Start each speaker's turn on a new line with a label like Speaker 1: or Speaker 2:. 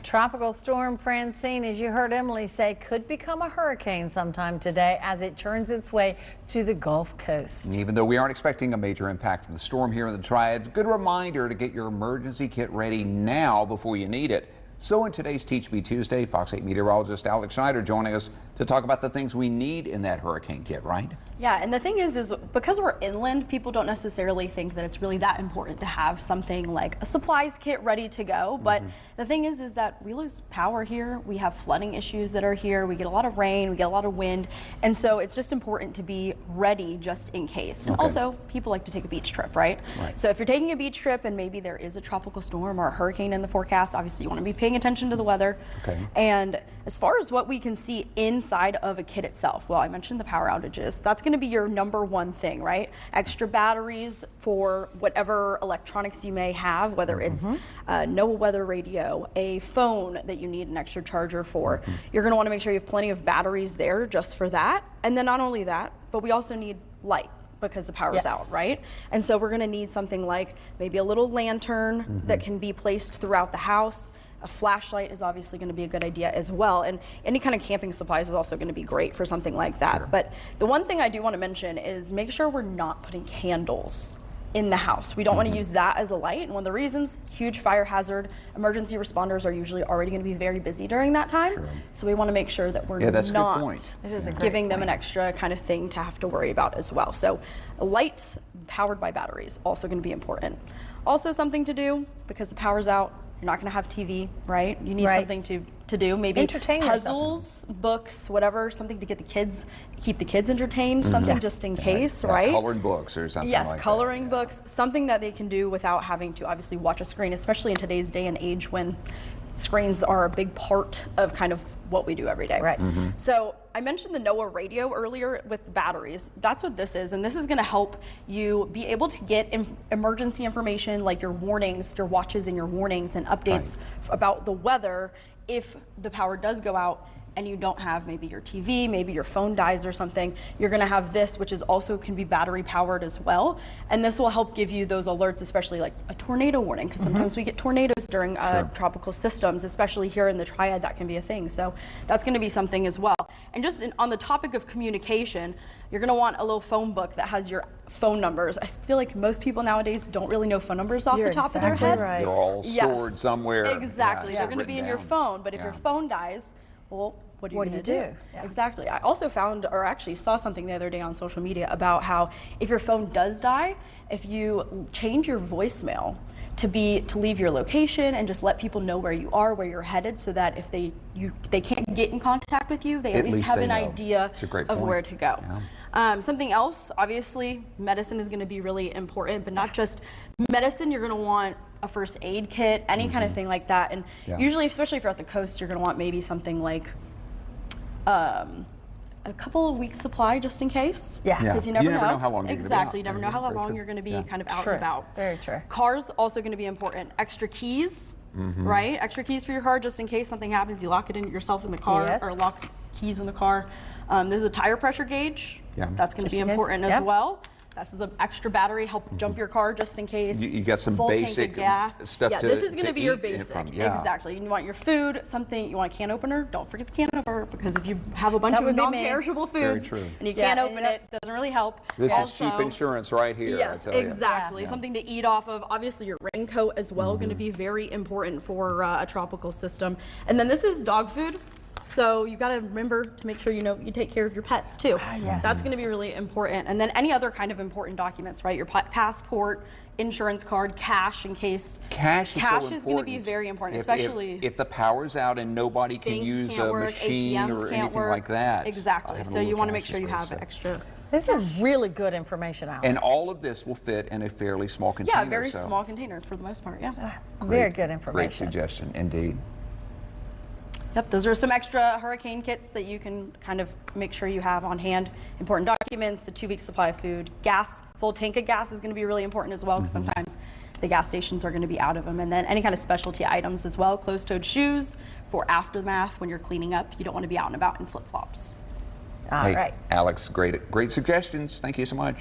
Speaker 1: Tropical storm Francine, as you heard Emily say, could become a hurricane sometime today as it turns its way to the Gulf Coast.
Speaker 2: Even though we aren't expecting a major impact from the storm here in the Triad, good reminder to get your emergency kit ready now before you need it. So in today's Teach Me Tuesday, Fox 8 meteorologist Alex Schneider joining us to talk about the things we need in that hurricane kit, right?
Speaker 3: Yeah, and the thing is because we're inland, people don't necessarily think that it's really that important to have something like a supplies kit ready to go. But the thing is that we lose power here. We have flooding issues that are here. We get a lot of rain, we get a lot of wind. And so it's just important to be ready just in case. And also, people like to take a beach trip, right? So if you're taking a beach trip and maybe there is a tropical storm or a hurricane in the forecast, obviously you want to be paying attention to the weather. And as far as what we can see inside of a kit itself, well, I mentioned the power outages. That's going to be your number one thing, right? Extra batteries for whatever electronics you may have, whether it's a NOAA weather radio, a phone that you need an extra charger for. You're going to want to make sure you have plenty of batteries there just for that. And then not only that, but we also need light, because the power's out, right? And so we're gonna need something like maybe a little lantern that can be placed throughout the house. A flashlight is obviously gonna be a good idea as well. And any kind of camping supplies is also gonna be great for something like that. But the one thing I do wanna mention is make sure we're not putting candles in the house. We don't want to use that as a light. And one of the reasons, huge fire hazard, emergency responders are usually already going to be very busy during that time. So we want to make sure that we're not giving them an extra kind of thing to have to worry about as well. So lights powered by batteries also going to be important. Also something to do, because the power's out, you're not going to have TV, right? You need something to do, maybe puzzles, books, whatever, something to get the kids, keep the kids entertained, something just in case, right?
Speaker 2: Colored books or something like that.
Speaker 3: Yes, coloring books, something that they can do without having to obviously watch a screen, especially in today's day and age when screens are a big part of kind of what we do every day. So I mentioned the NOAA radio earlier with batteries. That's what this is, and this is going to help you be able to get emergency information like your warnings, your watches and your warnings and updates about the weather if the power does go out and you don't have maybe your TV, maybe your phone dies or something. You're going to have this, which is also can be battery powered as well, and this will help give you those alerts, especially like a tornado warning, because sometimes we get tornadoes during tropical systems, especially here in the Triad. That can be a thing, so that's going to be something as well. And just on the topic of communication, you're going to want a little phone book that has your phone numbers. I feel like most people nowadays don't really know phone numbers off the top of their head.
Speaker 2: They're all stored somewhere.
Speaker 3: Exactly, they're going to be in your phone, but if your phone dies, well, what are you going to do? Exactly. I also found, or actually saw something the other day on social media about how if your phone does die, if you change your voicemail to leave your location and just let people know where you are, where you're headed, so that if they can't get in contact with you, they at least have an idea of where to go. Something else, obviously, medicine is going to be really important, but not just medicine. You're going to want a first aid kit, any kind of thing like that. And usually, especially if you're at the coast, you're going to want maybe something like a couple of weeks supply just in case. Because you never know how long you're going to be. You never know how long you're going to be kind of out and about.
Speaker 1: Very true.
Speaker 3: Cars also going to be important. Extra keys, right? Extra keys for your car just in case something happens. You lock it in yourself in the car or lock keys in the car. There's a tire pressure gauge. That's going to be important as well. This is an extra battery, help jump your car just in case.
Speaker 2: You got some
Speaker 3: full
Speaker 2: basic
Speaker 3: tank of gas.
Speaker 2: stuff to
Speaker 3: this is going to be your
Speaker 2: eat
Speaker 3: basic.
Speaker 2: from.
Speaker 3: Exactly. You want your food, something, you want a can opener, don't forget the can opener, because if you have a bunch of non-perishable foods and you can't open it, doesn't really help.
Speaker 2: This is cheap insurance right here.
Speaker 3: Yes, exactly. Something to eat off of. Obviously your raincoat as well, going to be very important for a tropical system. And then this is dog food. So you got to remember to make sure you take care of your pets too. That's going to be really important. And then any other kind of important documents, right? Your passport, insurance card, cash in case.
Speaker 2: Cash
Speaker 3: is going to be very important, especially
Speaker 2: if the power's out and nobody can use a machine
Speaker 3: ATMs
Speaker 2: or anything like that.
Speaker 3: Exactly. So you want to make sure you have extra.
Speaker 1: This is really good information, Alex.
Speaker 2: And all of this will fit in a fairly small container.
Speaker 3: Yeah, a very small container for the most part.
Speaker 1: Very good information.
Speaker 2: Great suggestion, indeed.
Speaker 3: Yep, those are some extra hurricane kits that you can kind of make sure you have on hand. Important documents, the 2-week supply of food, gas, full tank of gas is going to be really important as well, because sometimes the gas stations are going to be out of them. And then any kind of specialty items as well, closed-toed shoes for aftermath when you're cleaning up. You don't want to be out and about in flip-flops.
Speaker 1: All right.
Speaker 2: Alex, great suggestions. Thank you so much.